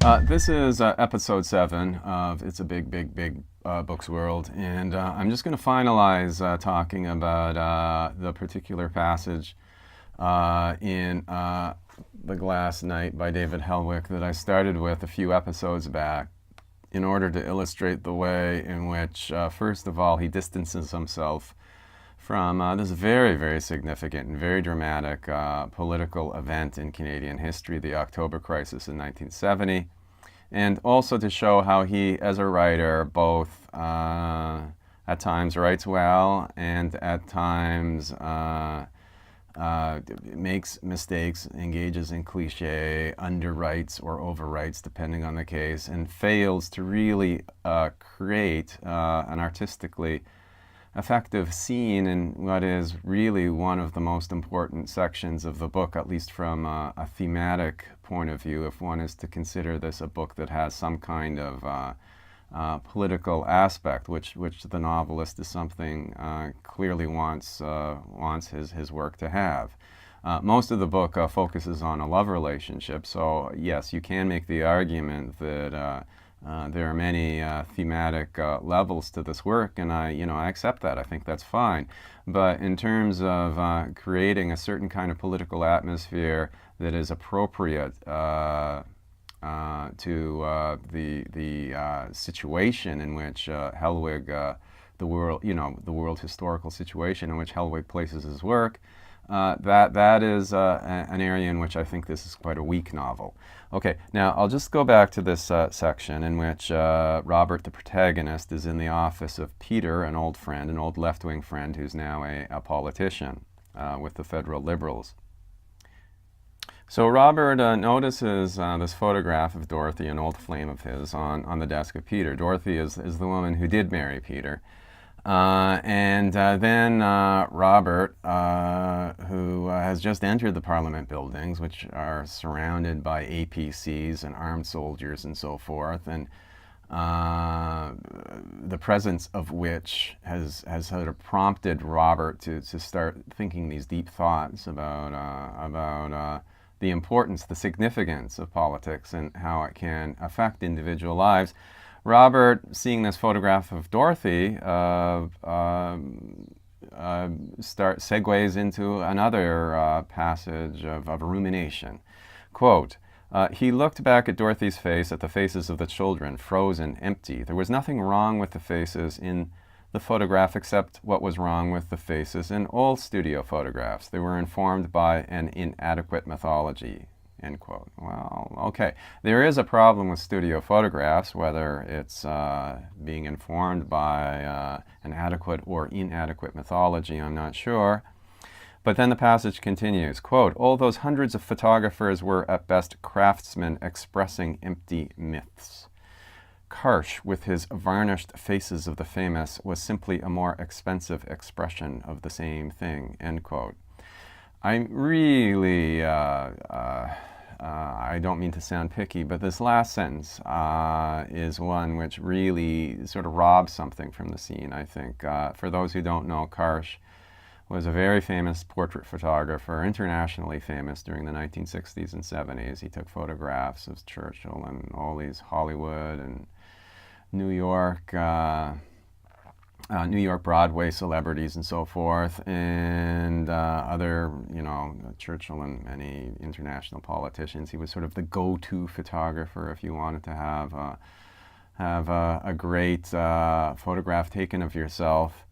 This is episode 7 of It's a Big, Big, Big Books World, and I'm just going to finalize talking about the particular passage in The Glass Knight by David Helwig that I started with a few episodes back in order to illustrate the way in which, first of all, he distances himself from this very, very significant and very dramatic political event in Canadian history, the October Crisis in 1970, and also to show how he, as a writer, both at times writes well and at times makes mistakes, engages in cliche, underwrites or overwrites, depending on the case, and fails to really create an artistically effective scene in what is really one of the most important sections of the book, at least from a thematic point of view, if one is to consider this a book that has some kind of political aspect, which the novelist is something clearly wants his work to have. Most of the book focuses on a love relationship, so yes, you can make the argument that there are many thematic levels to this work, and I accept that. I think that's fine. But in terms of creating a certain kind of political atmosphere that is appropriate to the situation in which Helwig, the world historical situation in which Helwig places his work, that is an area in which I think this is quite a weak novel. Okay, now I'll just go back to this section in which Robert, the protagonist, is in the office of Peter, an old friend, an old left-wing friend who's now a politician with the federal Liberals. So Robert notices this photograph of Dorothy, an old flame of his, on the desk of Peter. Dorothy is the woman who did marry Peter. And then Robert, who has just entered the Parliament buildings, which are surrounded by APCs and armed soldiers and so forth, and the presence of which has sort of prompted Robert to start thinking these deep thoughts about the importance, the significance of politics and how it can affect individual lives. Robert, seeing this photograph of Dorothy, segues into another passage of rumination. Quote, he looked back at Dorothy's face, at the faces of the children, frozen, empty. There was nothing wrong with the faces in the photograph except what was wrong with the faces in all studio photographs. They were informed by an inadequate mythology. End quote. Well, okay. There is a problem with studio photographs, whether it's being informed by an adequate or inadequate mythology, I'm not sure. But then the passage continues, quote, all those hundreds of photographers were at best craftsmen expressing empty myths. Karsh, with his varnished faces of the famous, was simply a more expensive expression of the same thing, end quote. I really, I don't mean to sound picky, but this last sentence is one which really sort of robs something from the scene, I think. For those who don't know, Karsh was a very famous portrait photographer, internationally famous during the 1960s and 70s. He took photographs of Churchill and all these Hollywood and New York Broadway celebrities and so forth, and other, Churchill and many international politicians. He was sort of the go-to photographer if you wanted to have a great photograph taken of yourself.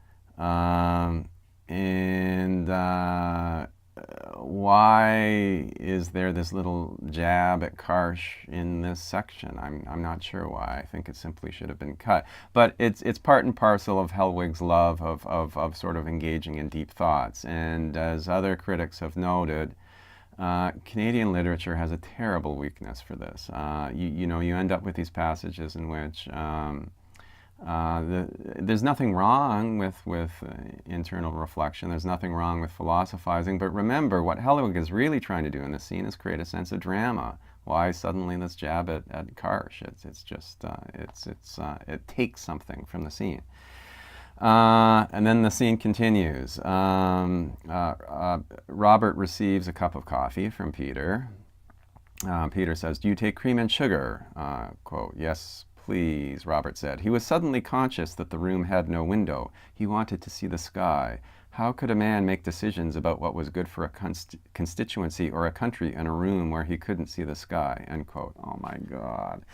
Why is there this little jab at Karsh in this section? I'm not sure why. I think it simply should have been cut. But it's part and parcel of Helwig's love of sort of engaging in deep thoughts. And as other critics have noted, Canadian literature has a terrible weakness for this. You end up with these passages in which there's nothing wrong with internal reflection. There's nothing wrong with philosophizing. But remember, what Helwig is really trying to do in this scene is create a sense of drama. Why suddenly this jab at Karsh? It takes something from the scene. And then the scene continues. Robert receives a cup of coffee from Peter. Peter says, "Do you take cream and sugar?" Quote, "Yes, please," Robert said. He was suddenly conscious that the room had no window. He wanted to see the sky. How could a man make decisions about what was good for a constituency or a country in a room where he couldn't see the sky? End quote. Oh my God.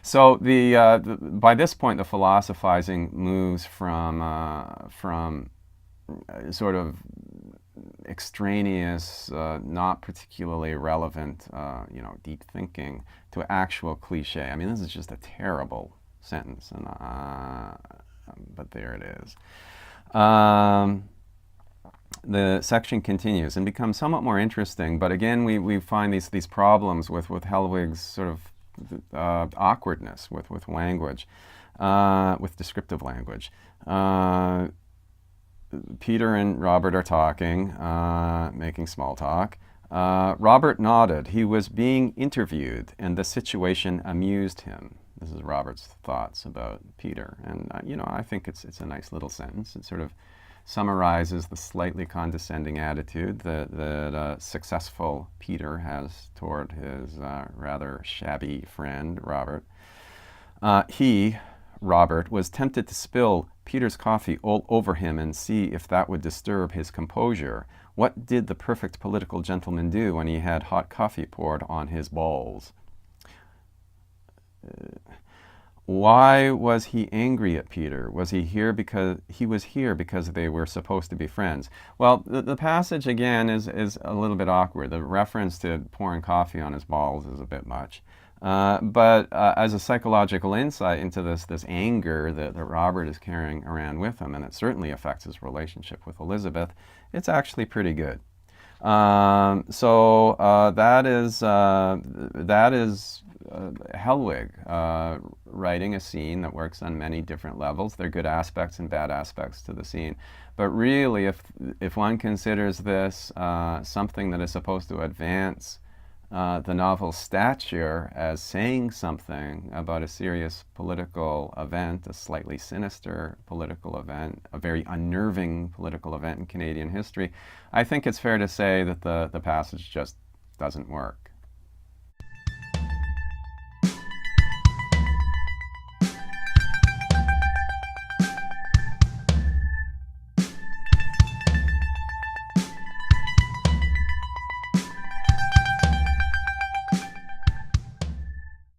So by this point, the philosophizing moves from sort of extraneous, not particularly relevant, deep thinking to actual cliche. I mean, this is just a terrible sentence, but there it is. The section continues and becomes somewhat more interesting, but again, we find these problems with Helwig's sort of awkwardness with language, with descriptive language. Peter and Robert are talking, making small talk. Robert nodded. He was being interviewed, and the situation amused him. This is Robert's thoughts about Peter. And, I think it's a nice little sentence. It sort of summarizes the slightly condescending attitude that successful Peter has toward his rather shabby friend, Robert. Robert, was tempted to spill Peter's coffee all over him and see if that would disturb his composure. What did the perfect political gentleman do when he had hot coffee poured on his balls? Why was he angry at Peter? Was he here because they were supposed to be friends? Well, the passage again is a little bit awkward. The reference to pouring coffee on his balls is a bit much. But as a psychological insight into this anger that Robert is carrying around with him, and it certainly affects his relationship with Elizabeth, it's actually pretty good. So that is Helwig writing a scene that works on many different levels. There are good aspects and bad aspects to the scene. But really, if one considers this something that is supposed to advance the novel's stature as saying something about a serious political event, a slightly sinister political event, a very unnerving political event in Canadian history, I think it's fair to say that the passage just doesn't work.